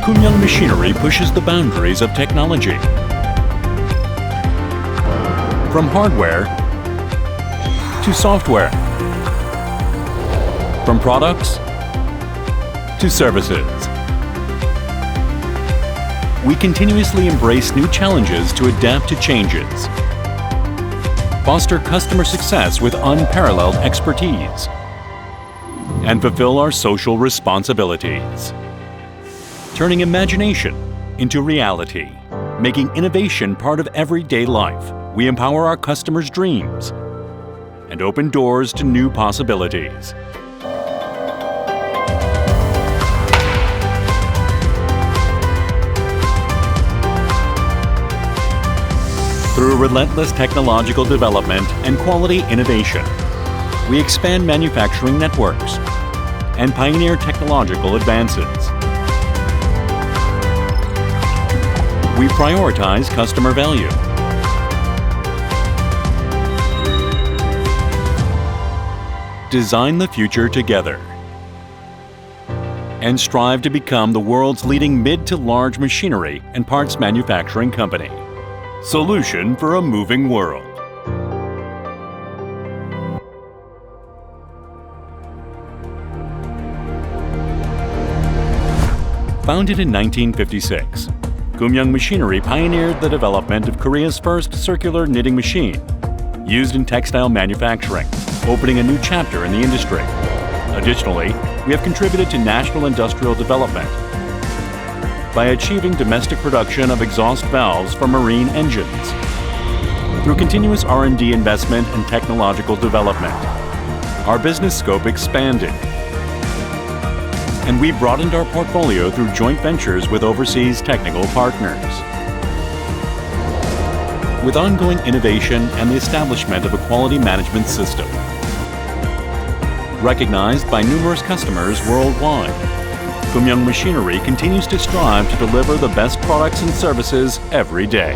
Kumyong Machinery pushes the boundaries of technology. From hardware to software, from products to services. We continuously embrace new challenges to adapt to changes, foster customer success with unparalleled expertise, and fulfill our social responsibilities. Turning imagination into reality, making innovation part of everyday life, we empower our customers' dreams and open doors to new possibilities. Through relentless technological development and quality innovation, we expand manufacturing networks and pioneer technological advances. We prioritize customer value, design the future together, and strive to become the world's leading mid to large machinery and parts manufacturing company. Solution for a moving world. Founded in 1956, Kumyong Machinery pioneered the development of Korea's first circular knitting machine, used in textile manufacturing, opening a new chapter in the industry. Additionally, we have contributed to national industrial development by achieving domestic production of exhaust valves for marine engines. Through continuous R&D investment and technological development, our business scope expanded, and we broadened our portfolio through joint ventures with overseas technical partners. With ongoing innovation and the establishment of a quality management system, recognized by numerous customers worldwide, Kumyong Machinery continues to strive to deliver the best products and services every day.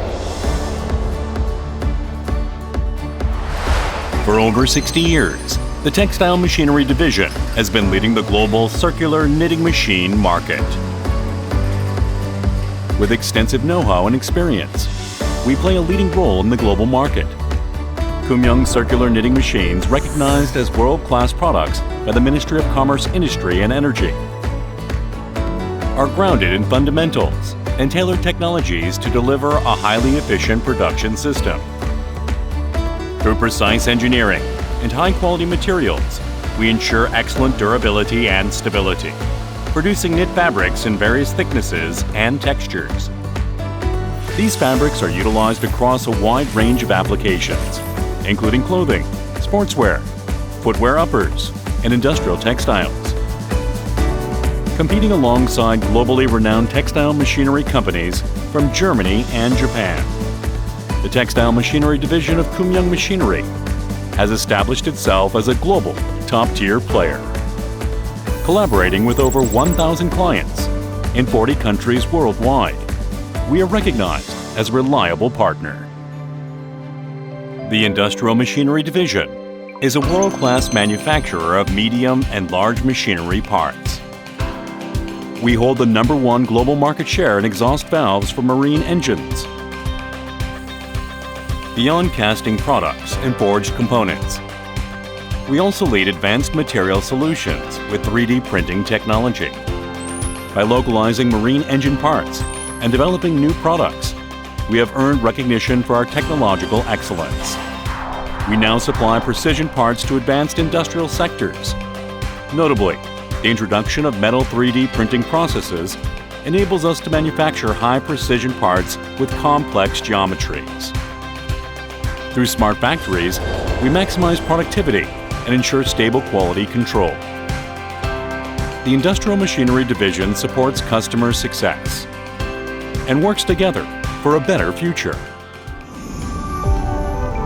For over 60 years, the Textile Machinery Division has been leading the global circular knitting machine market. With extensive know-how and experience, we play a leading role in the global market. Kumyong circular knitting machines, recognized as world-class products by the Ministry of Commerce, Industry and Energy, are grounded in fundamentals and tailored technologies to deliver a highly efficient production system. Through precise engineering and high-quality materials, we ensure excellent durability and stability, producing knit fabrics in various thicknesses and textures. These fabrics are utilized across a wide range of applications, including clothing, sportswear, footwear uppers, and industrial textiles. Competing alongside globally renowned textile machinery companies from Germany and Japan, the Textile Machinery Division of Kumyong Machinery has established itself as a global top-tier player. Collaborating with over 1,000 clients in 40 countries worldwide, we are recognized as a reliable partner. The Industrial Machinery Division is a world-class manufacturer of medium and large machinery parts. We hold the #1 global market share in exhaust valves for marine engines. Beyond casting products and forged components, we also lead advanced material solutions with 3D printing technology. By localizing marine engine parts and developing new products, we have earned recognition for our technological excellence. We now supply precision parts to advanced industrial sectors. Notably, the introduction of metal 3D printing processes enables us to manufacture high-precision parts with complex geometries. Through smart factories, we maximize productivity and ensure stable quality control. The Industrial Machinery Division supports customer success and works together for a better future.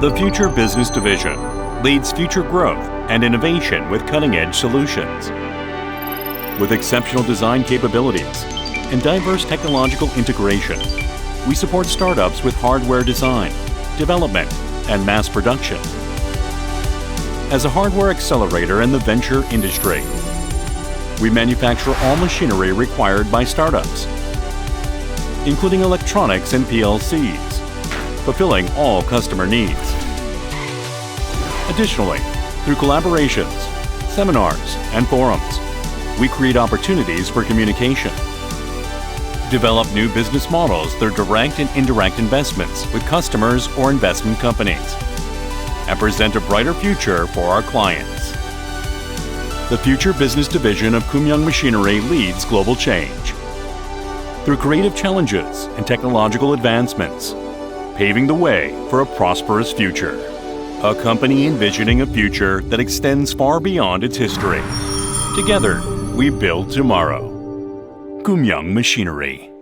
The Future Business Division leads future growth and innovation with cutting-edge solutions. With exceptional design capabilities and diverse technological integration, we support startups with hardware design, development, and mass production. As a hardware accelerator in the venture industry, we manufacture all machinery required by startups including electronics and PLCs, fulfilling all customer needs. Additionally, through collaborations, seminars, and forums, we create opportunities for communication, develop new business models through direct and indirect investments with customers or investment companies, and present a brighter future for our clients. The Future Business Division of Kumyong Machinery leads global change through creative challenges and technological advancements, paving the way for a prosperous future. A company envisioning a future that extends far beyond its history. Together, we build tomorrow. Kumyong Machinery.